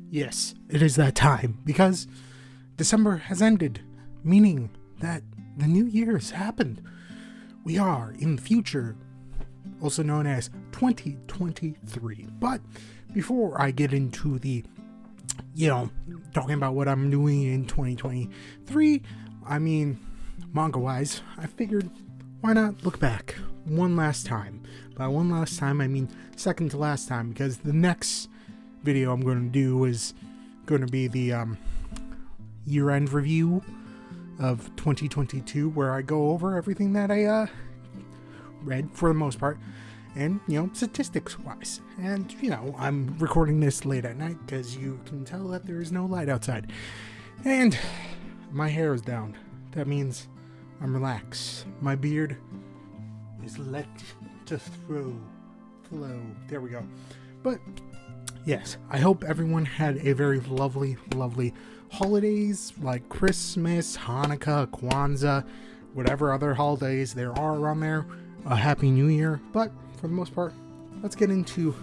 Yes, it is that time, because December has ended, meaning that the new year has happened. We are in the future, also known as 2023. But before I get into the, talking about what I'm doing in 2023, manga-wise, I figured, why not look back one last time? By one last time, I mean second to last time, because the next video I'm going to do is going to be the year-end review of 2022, where I go over everything that I read for the most part, and statistics-wise. And I'm recording this late at night because you can tell that there is no light outside, and my hair is down. That means I'm relaxed. My beard is let to flow. There we go. But yes, I hope everyone had a very lovely holidays, like Christmas, Hanukkah, Kwanzaa, whatever other holidays there are around there. A Happy New Year. But for the most part, let's get into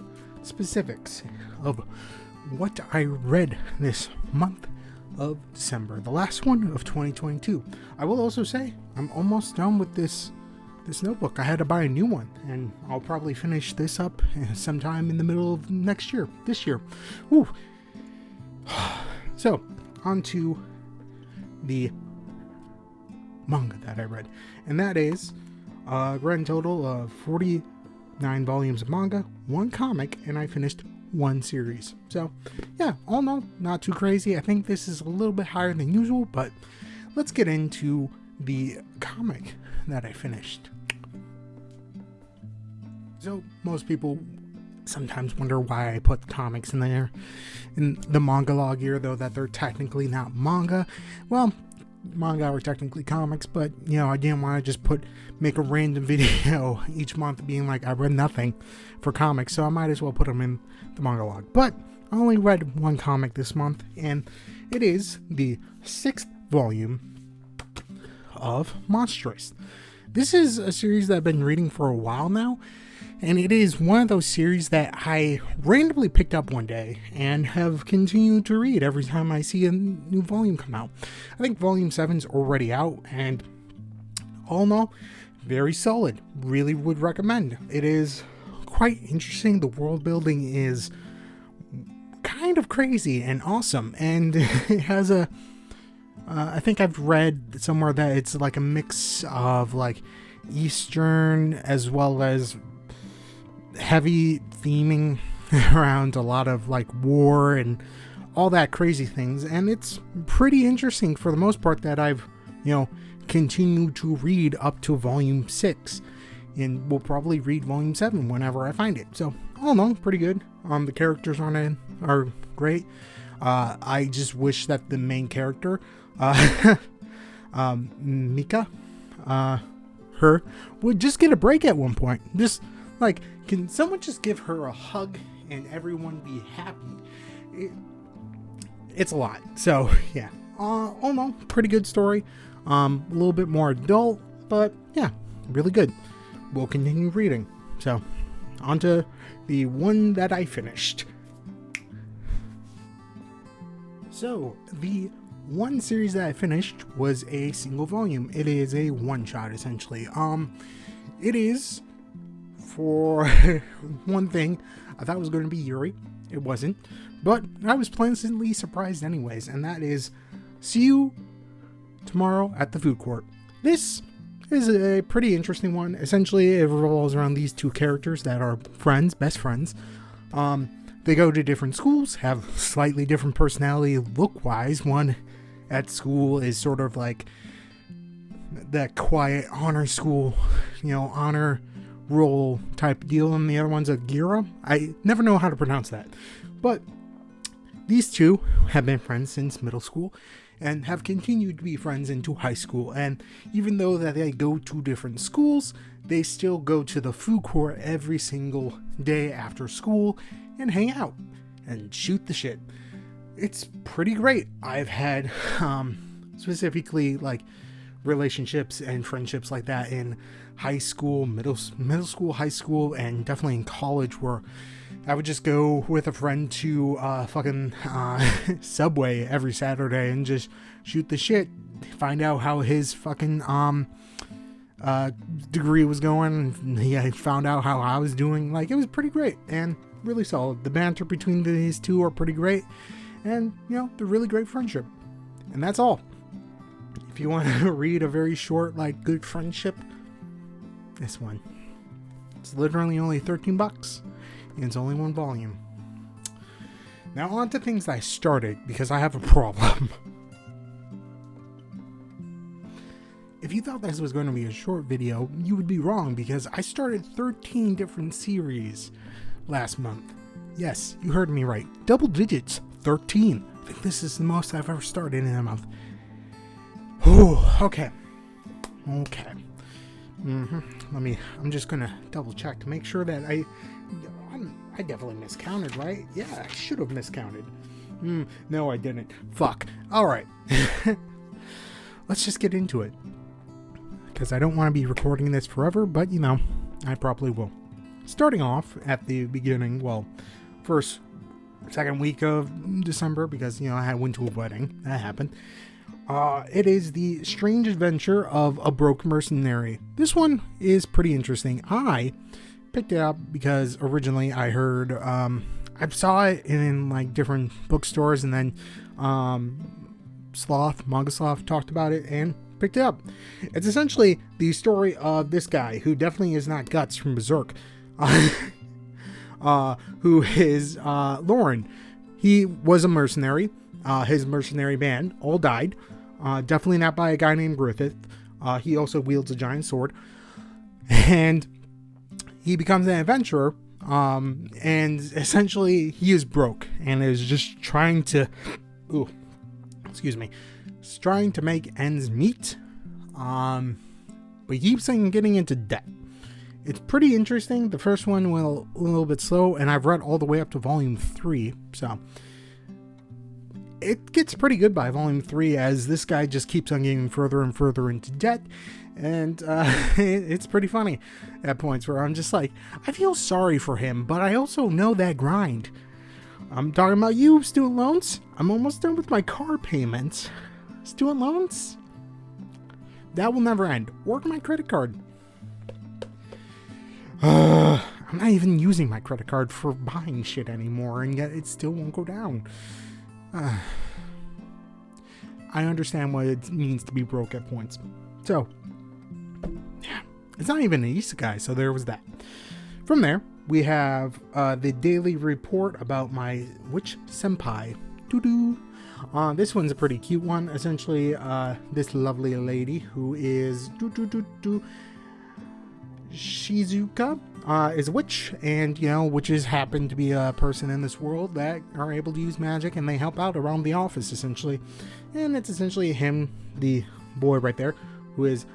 specifics of what I read this month of December, the last one of 2022. I will also say I'm almost done with this notebook. I had to buy a new one, and I'll probably finish this up sometime in the middle of this year. Woo. So, on to the manga that I read, and that is a grand total of 49 volumes of manga, one comic, and I finished one series. So, yeah, all in all, not too crazy. I think this is a little bit higher than usual, but let's get into the comic that I finished. So, most people sometimes wonder why I put comics in there in the manga log here, though that they're technically not manga. Well, manga are technically comics, but I didn't want to just make a random video each month being like I read nothing for comics, so I might as well put them in the manga log. But I only read one comic this month, and it is the 6th volume of Monstrous. This is a series that I've been reading for a while now, and it is one of those series that I randomly picked up one day and have continued to read every time I see a new volume come out. I think volume 7's already out, and all in all, very solid. Really would recommend. It is quite interesting. The world building is kind of crazy and awesome, and it has I think I've read somewhere that it's like a mix of like Eastern as well as heavy theming around a lot of like war and all that crazy things, and it's pretty interesting for the most part that I've continued to read up to volume 6, and will probably read volume 7 whenever I find it. So all in all, pretty good. The characters on it are great. I just wish that the main character Mika, her, would just get a break at one point. Just like, can someone just give her a hug and everyone be happy? It's a lot. So yeah, all in all, pretty good story. A little bit more adult, but yeah, really good. We'll continue reading. So on to the one that I finished. So the one series that I finished was a single volume. It is a one-shot, essentially. It is, for one thing, I thought it was going to be Yuri. It wasn't. But I was pleasantly surprised anyways, and that is See You Tomorrow at the Food Court. This is a pretty interesting one. Essentially, it revolves around these two characters that are friends, best friends. They go to different schools, have slightly different personality look-wise. One at school is sort of like that quiet honor school, honor roll type deal, and the other one's a Gira. I never know how to pronounce that. But these two have been friends since middle school and have continued to be friends into high school. And even though that they go to different schools, they still go to the food court every single day after school and hang out and shoot the shit. It's pretty great. I've had specifically like relationships and friendships like that in high school, middle school, high school, and definitely in college, where I would just go with a friend to fucking Subway every Saturday and just shoot the shit, find out how his fucking degree was going. I found out how I was doing. Like, it was pretty great and really solid. The banter between these two are pretty great, and they're really great friendship. And that's all. If you want to read a very short, like, good friendship, this one. It's literally only $13, and it's only one volume. Now on to things that I started, because I have a problem. If you thought this was going to be a short video, you would be wrong, because I started 13 different series last month. Yes, you heard me right. Double digits, 13. I think this is the most I've ever started in a month. Whew, okay. I'm just gonna double check to make sure that I definitely miscounted, right? Yeah, I should have miscounted. No, I didn't. Fuck. Alright. Let's just get into it. Because I don't want to be recording this forever, but I probably will. Starting off at the beginning, second week of December, because, I went to a wedding. That happened. It is The Strange Adventure of a Broke Mercenary. This one is pretty interesting. I picked it up because originally I heard, I saw it in like different bookstores, and then Manga Sloth talked about it and picked it up. It's essentially the story of this guy who definitely is not Guts from Berserk, who is Lauren. He was a mercenary. His mercenary band all died. Definitely not by a guy named Griffith. He also wields a giant sword. And he becomes an adventurer. And essentially he is broke and is just trying to trying to make ends meet. But he keeps getting into debt. It's pretty interesting. The first one went a little bit slow, and I've read all the way up to volume 3, so it gets pretty good by volume 3, as this guy just keeps on getting further and further into debt, and it's pretty funny at points where I'm just like, I feel sorry for him, but I also know that grind. I'm talking about you, student loans. I'm almost done with my car payments. Student loans? That will never end. Or my credit card. I'm not even using my credit card for buying shit anymore, and yet it still won't go down. I understand what it means to be broke at points. So, yeah. It's not even an isekai, so there was that. From there, we have the daily report about my witch senpai. Doo-doo. This one's a pretty cute one. Essentially, this lovely lady who is Shizuka is a witch, and witches happen to be a person in this world that are able to use magic, and they help out around the office essentially. And it's essentially him, the boy right there, who is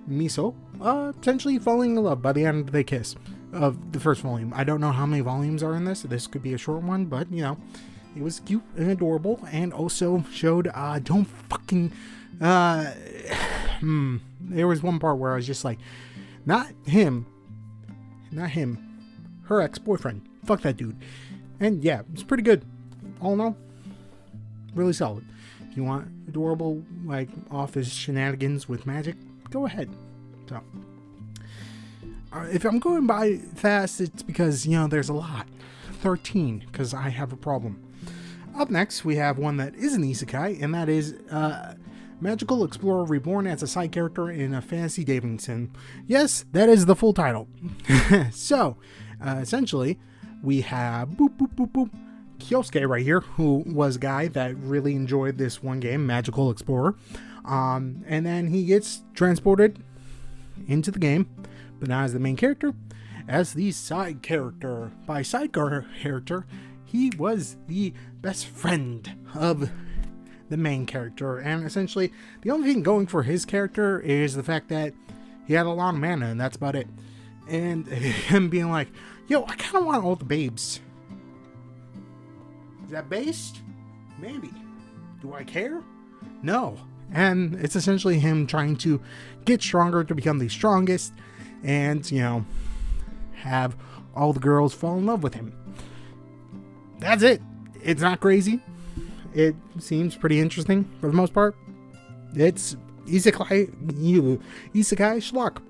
Miso, potentially falling in love by the end of the kiss of the first volume. I don't know how many volumes are in this. This could be a short one, but it was cute and adorable, and also showed don't fucking there was one part where I was just like, not him, her ex-boyfriend, fuck that dude. And yeah, it's pretty good, all in all, really solid. If you want adorable, like, office shenanigans with magic, go ahead. So if I'm going by fast, it's because there's a lot. 13, because I have a problem. Up next, we have one that is an isekai, and that is Magical Explorer Reborn as a side character in a fantasy dating sim. Yes, that is the full title. So, essentially, we have Kyosuke right here, who was a guy that really enjoyed this one game, Magical Explorer. And then he gets transported into the game, but not as the main character, as the side character. By side character, he was the best friend of the main character, and essentially the only thing going for his character is the fact that he had a lot of mana, and that's about it. And him being like, yo, I kind of want all the babes. Is that based? Maybe. Do I care? No. And it's essentially him trying to get stronger to become the strongest and, have all the girls fall in love with him. That's it. It's not crazy. It seems pretty interesting for the most part. It's isekai schlock.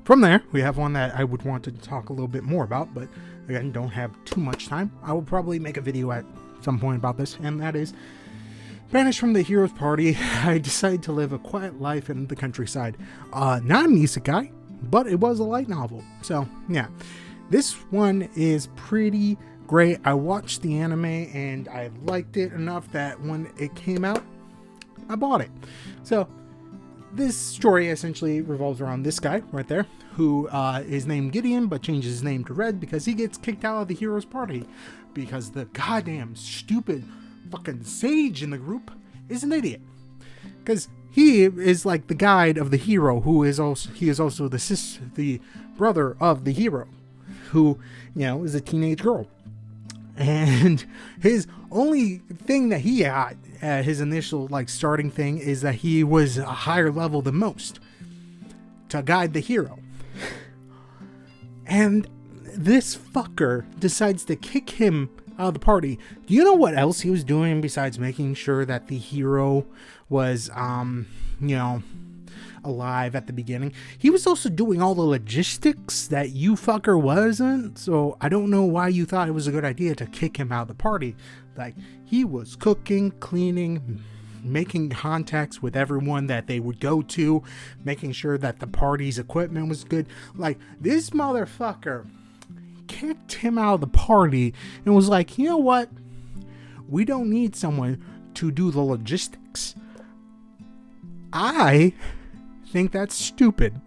From there, we have one that I would want to talk a little bit more about, but again, don't have too much time. I will probably make a video at some point about this, and that is banished from the hero's party. I decided to live a quiet life in the countryside. Not an isekai, but it was a light novel. So, yeah. This one is pretty great. I watched the anime, and I liked it enough that when it came out, I bought it. So, this story essentially revolves around this guy right there, who is named Gideon, but changes his name to Red because he gets kicked out of the hero's party because the goddamn stupid fucking sage in the group is an idiot. Because he is like the guide of the hero, who is also the brother of the hero, who is a teenage girl. And his only thing that he got at his initial starting thing is that he was a higher level than most to guide the hero. And this fucker decides to kick him out of the party. Do you know what else he was doing besides making sure that the hero was alive at the beginning? He was also doing all the logistics that you fucker wasn't. So I don't know why you thought it was a good idea to kick him out of the party. He was cooking, cleaning, making contacts with everyone that they would go to, making sure that the party's equipment was good. This motherfucker kicked him out of the party and was like, you know what? We don't need someone to do the logistics. I think that's stupid.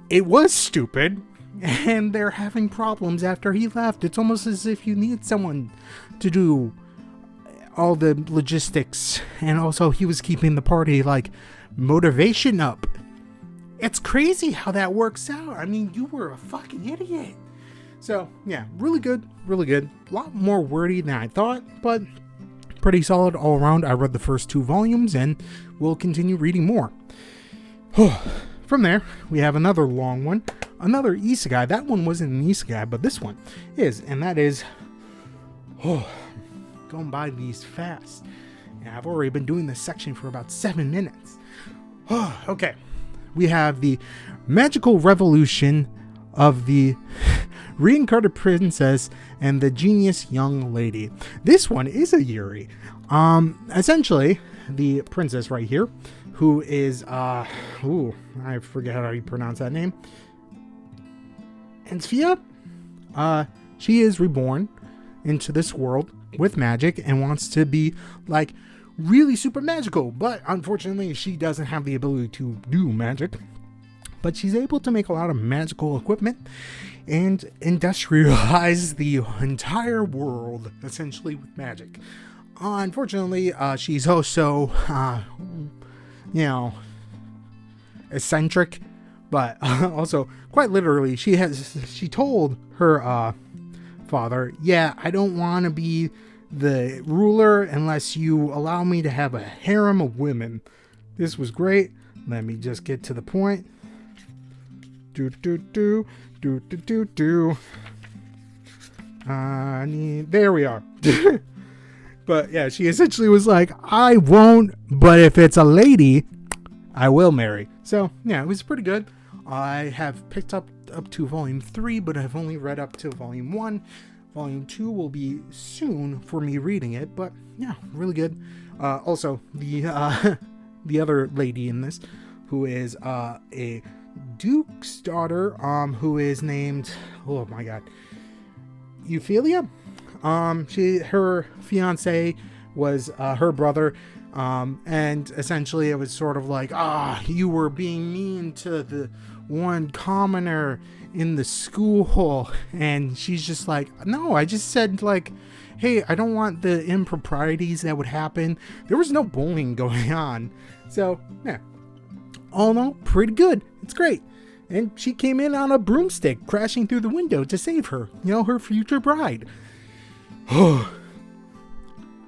It was stupid, and they're having problems after he left. It's almost as if you need someone to do all the logistics, and also he was keeping the party motivation up. It's crazy how that works out. I mean, you were a fucking idiot. So yeah, really good. A lot more wordy than I thought, but pretty solid all around. I read the first 2 volumes and will continue reading more. From there, we have another long one, another isekai. That one wasn't an isekai, but this one is, and that is going by these fast. And I've already been doing this section for about 7 minutes. Okay. We have the magical revolution of the reincarnated princess and the genius young lady. This one is a Yuri. Essentially, the princess right here, who is, I forget how you pronounce that name. Ensfia? She is reborn into this world with magic and wants to be really super magical, but unfortunately she doesn't have the ability to do magic, but she's able to make a lot of magical equipment and industrialize the entire world essentially with magic. Unfortunately, she's also eccentric, but also quite literally she told her father, I don't want to be the ruler unless you allow me to have a harem of women. This was great. Let me just get to the point. There we are. But yeah, she essentially was like, I won't, but if it's a lady, I will marry. So yeah, it was pretty good. I have picked up to volume 3, but I've only read up to volume 1. Volume 2 will be soon for me reading it, but yeah, really good. Also, the other lady in this, who is a duke's daughter, who is named, oh my god, Euphilia. Her fiance was her brother, and essentially it was sort of like, you were being mean to the one commoner in the school, and she's just like, no, I just said hey, I don't want the improprieties that would happen. There was no bullying going on. So yeah, all in all, pretty good. It's great. And she came in on a broomstick crashing through the window to save her, her future bride.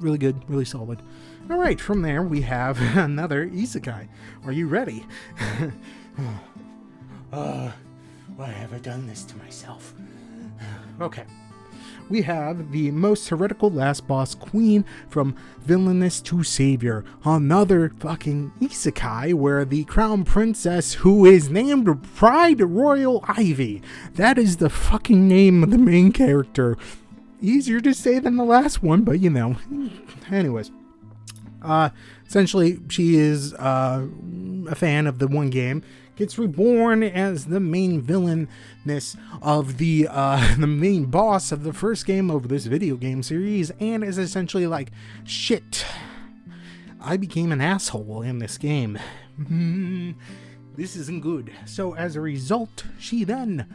really good, really solid. All right, from there we have another isekai. Are you ready? Why have I done this to myself? Okay. We have the most heretical last boss queen from villainous to savior. Another fucking isekai where the crown princess, who is named Pride Royal Ivy. That is the fucking name of the main character. Easier to say than the last one, but you know. Anyways. Essentially, she is a fan of the one game. Gets reborn as the main villainess of the main boss of the first game of this video game series, and is essentially like, shit, I became an asshole in this game. This isn't good. So as a result, she then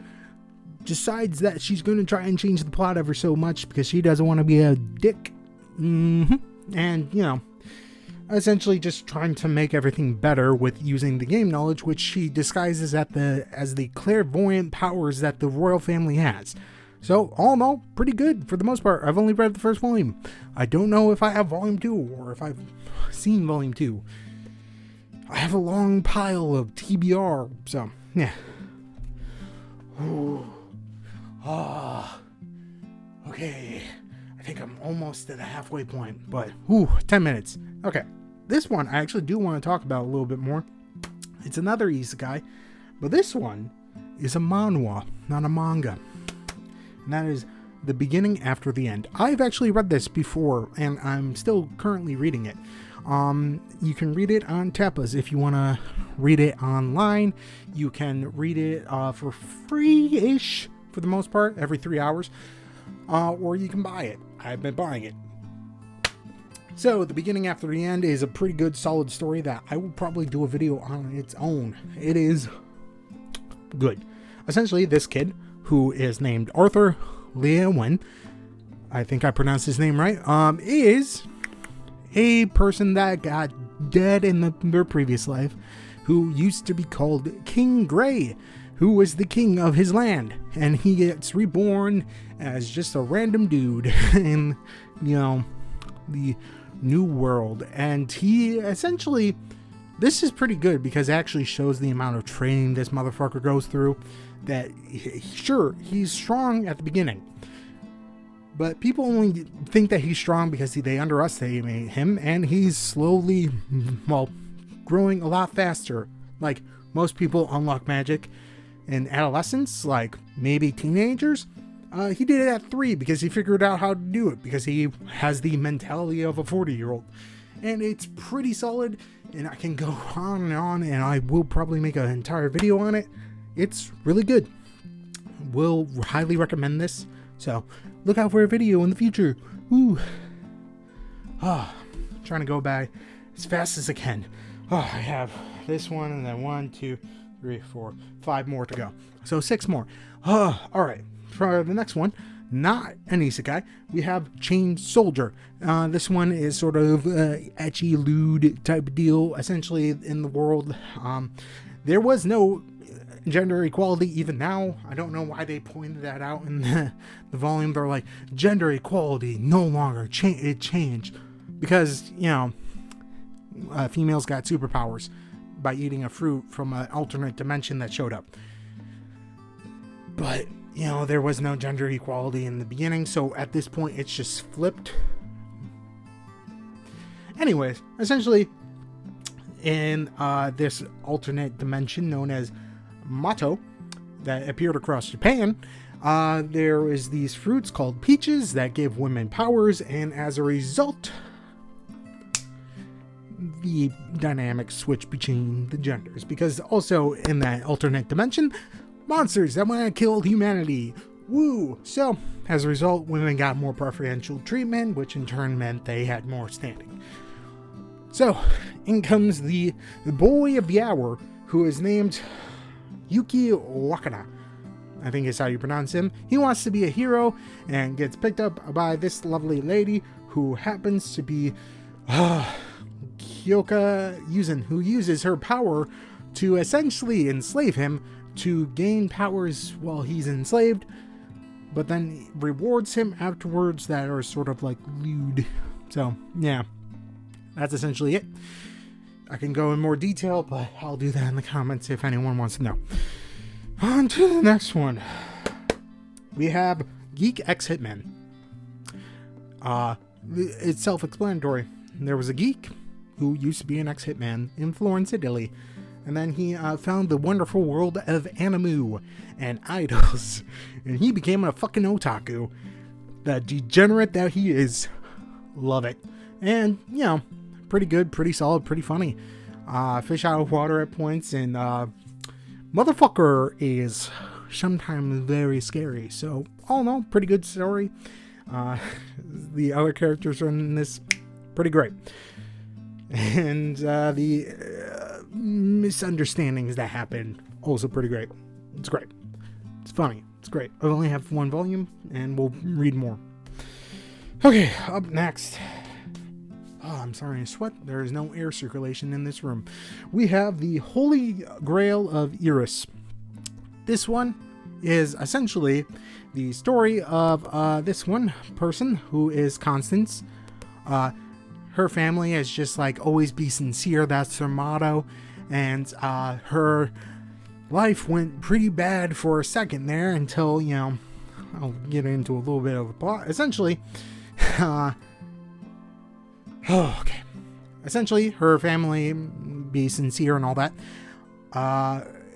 decides that she's going to try and change the plot ever so much because she doesn't want to be a dick. And, you know, essentially just trying to make everything better with using the game knowledge, which she disguises as the clairvoyant powers that the royal family has. So, all in all, pretty good for the most part. I've only read the first volume. I don't know if I have volume 2 or if I've seen volume 2. I have a long pile of TBR, so, yeah. Okay. I think I'm almost at the halfway point, but 10 minutes. Okay, this one I actually do want to talk about a little bit more. It's another isekai, but this one is a manhwa, not a manga. And that is The Beginning After the End. I've actually read this before, and I'm still currently reading it. You can read it on Tapas if you want to read it online. You can read it for free-ish, for the most part, every 3 hours. Or you can buy it. I've been buying it. So, The Beginning After the End is a pretty good, solid story that I will probably do a video on its own. It is good. Essentially, this kid, who is named Arthur Leeuwen, I think I pronounced his name right, is a person that got dead in their previous life, who used to be called King Gray, who was the king of his land, and he gets reborn as just a random dude in, you know, the new world. And he essentially, this is pretty good because it actually shows the amount of training this motherfucker goes through. That, sure, he's strong at the beginning, but people only think that he's strong because they underestimate him, and he's slowly, well, growing a lot faster. Like, most people unlock magic in adolescence, like maybe teenagers. He did it at 3 because he figured out how to do it, because he has the mentality of a 40-year-old. And it's pretty solid, and I can go on, and I will probably make an entire video on it. It's really good. Will highly recommend this. So, look out for a video in the future. Woo. Trying to go by as fast as I can. I have this one, and then 1, 2, 3, 4, 5 more to go. So 6 more. Alright. For the next one, not an isekai, we have Chained Soldier. This one is sort of ecchi, lewd type of deal. Essentially, in the world, there was no gender equality even now. I don't know why they pointed that out in the volume. They're like, gender equality no longer, it changed. Because, you know, females got superpowers by eating a fruit from an alternate dimension that showed up. But, you know, there was no gender equality in the beginning, so at this point it's just flipped. Anyways, essentially, in this alternate dimension known as Mato that appeared across Japan, there is these fruits called peaches that give women powers, and as a result, the dynamics switch between the genders, because also in that alternate dimension, monsters that want to kill humanity. Woo! So, as a result, women got more preferential treatment, which in turn meant they had more standing. So, in comes the boy of the hour, who is named Yuki Wakana. I think is how you pronounce him. He wants to be a hero and gets picked up by this lovely lady who happens to be Kyoka Yuzen, who uses her power to essentially enslave him to gain powers while he's enslaved, but then rewards him afterwards that are sort of like lewd So, yeah, that's essentially it. I can go in more detail, but I'll do that in the comments if anyone wants to know. On to the next one. We have Geek X Hitman. It's self-explanatory. There was a geek who used to be an ex-hitman in Florence, Italy. And then he found the wonderful world of anime and idols. And he became a fucking otaku. The degenerate that he is. Love it. And, you know, pretty good, pretty solid, pretty funny. Fish out of water at points. And motherfucker is sometimes very scary. So, all in all, pretty good story. The other characters are in this pretty great. And the misunderstandings that happen also pretty great. It's great. It's funny. It's great. I only have one volume and we'll read more. Okay, up next. Oh, I'm starting to sweat. There is no air circulation in this room. We have the Holy Grail of Eris. This one is essentially the story of this one person who is Constance. Her family is just like always be sincere. That's their motto. And her life went pretty bad for a second there until, you know, I'll get into a little bit of a plot. Essentially, okay. Essentially, her family be sincere and all that.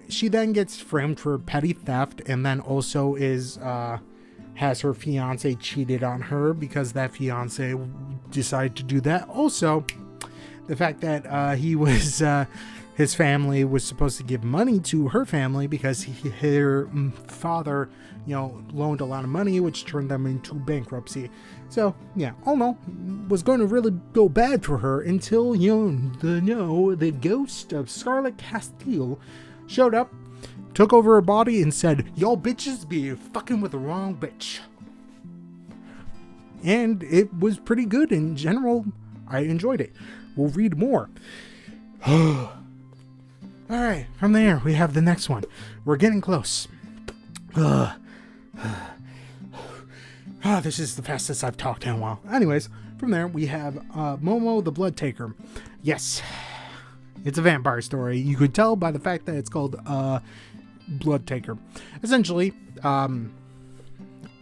She then gets framed for petty theft, and then also is has her fiance cheated on her because that fiance decided to do that. Also, the fact that he was his family was supposed to give money to her family because her father, you know, loaned a lot of money, which turned them into bankruptcy. So yeah, all in all, was going to really go bad for her until the ghost of Scarlet Castile showed up, took over her body, and said, "Y'all bitches be fucking with the wrong bitch." And it was pretty good in general. I enjoyed it. We'll read more. Alright, from there, we have the next one. We're getting close. This is the fastest I've talked in a while. Anyways, from there, we have Momo the Blood Taker. Yes, it's a vampire story. You could tell by the fact that it's called Blood Taker. Essentially,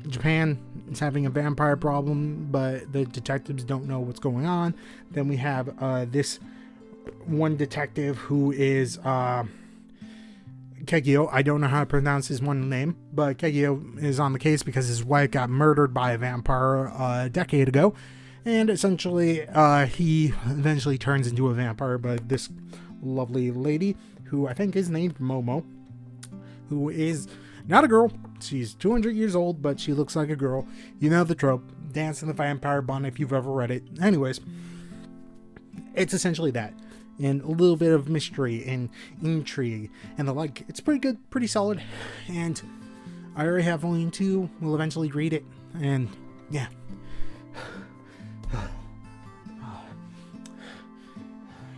Japan is having a vampire problem, but the detectives don't know what's going on. Then we have this one detective who is Kegio. I don't know how to pronounce his one name, but Kegio is on the case because his wife got murdered by a vampire a decade ago. And essentially, he eventually turns into a vampire, but this lovely lady, who I think is named Momo, who is not a girl. She's 200 years old, but she looks like a girl. You know the trope. Dance in the Vampire Bun if you've ever read it. Anyways, it's essentially that. And a little bit of mystery and intrigue and the like. It's pretty good, pretty solid. And I already have volume 2. We'll eventually read it. And yeah. I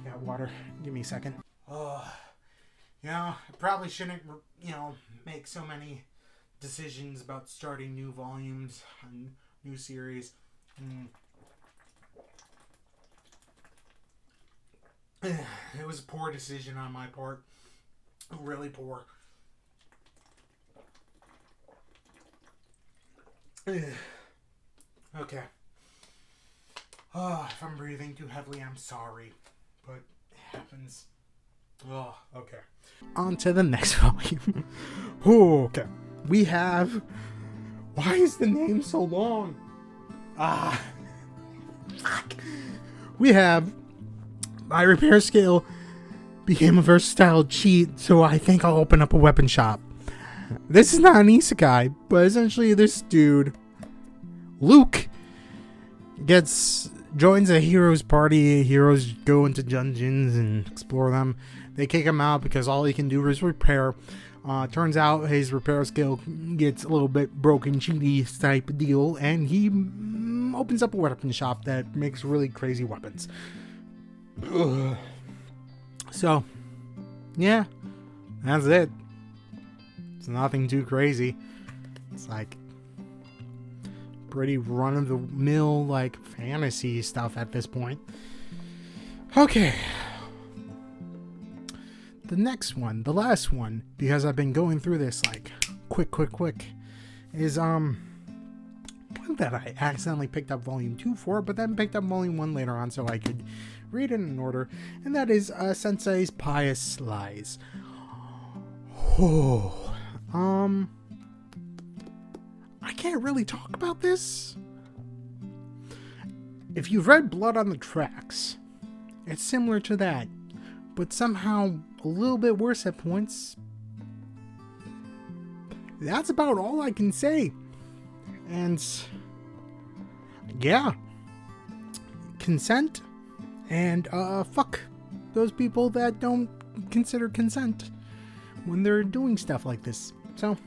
got water. Give me a second. I probably shouldn't, make so many decisions about starting new volumes and new series. It was a poor decision on my part. Really poor. Okay. If I'm breathing too heavily, I'm sorry. But it happens. Okay. On to the next volume. Okay. We have... Why is the name so long? Fuck. We have... My repair skill became a versatile cheat, so I think I'll open up a weapon shop. This is not an isekai, but essentially this dude, Luke, joins a hero's party. Heroes go into dungeons and explore them. They kick him out because all he can do is repair. Turns out his repair skill gets a little bit broken, cheaty type deal, and he opens up a weapon shop that makes really crazy weapons. Ugh. So, yeah, that's it. It's nothing too crazy. It's like pretty run-of-the-mill, like, fantasy stuff at this point. Okay. The next one, the last one, because I've been going through this, like, quick, is, one that I accidentally picked up volume 2 for, but then picked up volume 1 later on so I could read it in order, and that is, Sensei's Pious Lies. Oh, I can't really talk about this. If you've read Blood on the Tracks, it's similar to that, but somehow a little bit worse at points. That's about all I can say. And yeah, consent, and fuck those people that don't consider consent when they're doing stuff like this. So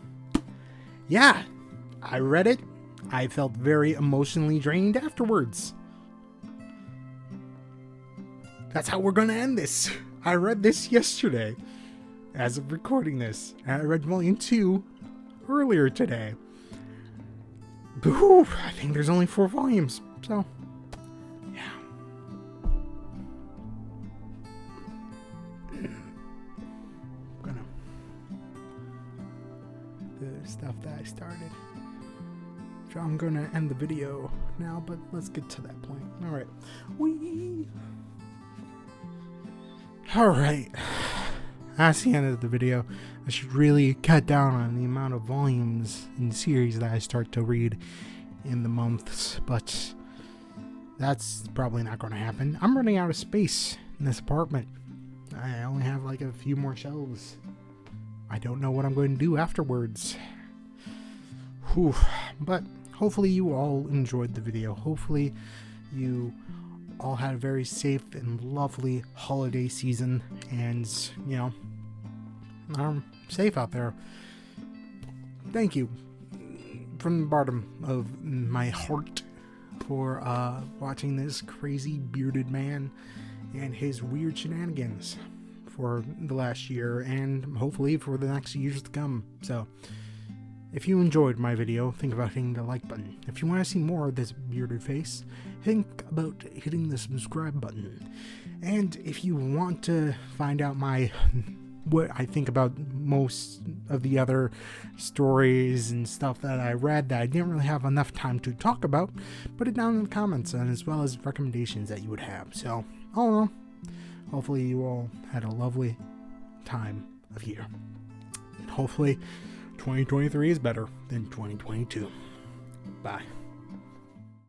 yeah, I read it. I felt very emotionally drained afterwards. That's how we're gonna end this. I read this yesterday as of recording this, and I read volume 2 earlier today. But I think there's only 4 volumes, so yeah. The stuff that I started. So I'm gonna end the video now, but let's get to that point. Alright. Alright. That's the end of the video. I should really cut down on the amount of volumes in the series that I start to read in the months, but that's probably not going to happen. I'm running out of space in this apartment. I only have like a few more shelves. I don't know what I'm going to do afterwards. Whew. But hopefully you all enjoyed the video. Hopefully you all had a very safe and lovely holiday season, and you know, safe out there. Thank you from the bottom of my heart for watching this crazy bearded man and his weird shenanigans for the last year, and hopefully for the next years to come. So if you enjoyed my video, think about hitting the like button. If you want to see more of this bearded face, think about hitting the subscribe button. And if you want to find out what I think about most of the other stories and stuff that I read that I didn't really have enough time to talk about, put it down in the comments, and as well as recommendations that you would have. So, all in all, hopefully you all had a lovely time of year. And hopefully 2023 is better than 2022. Bye.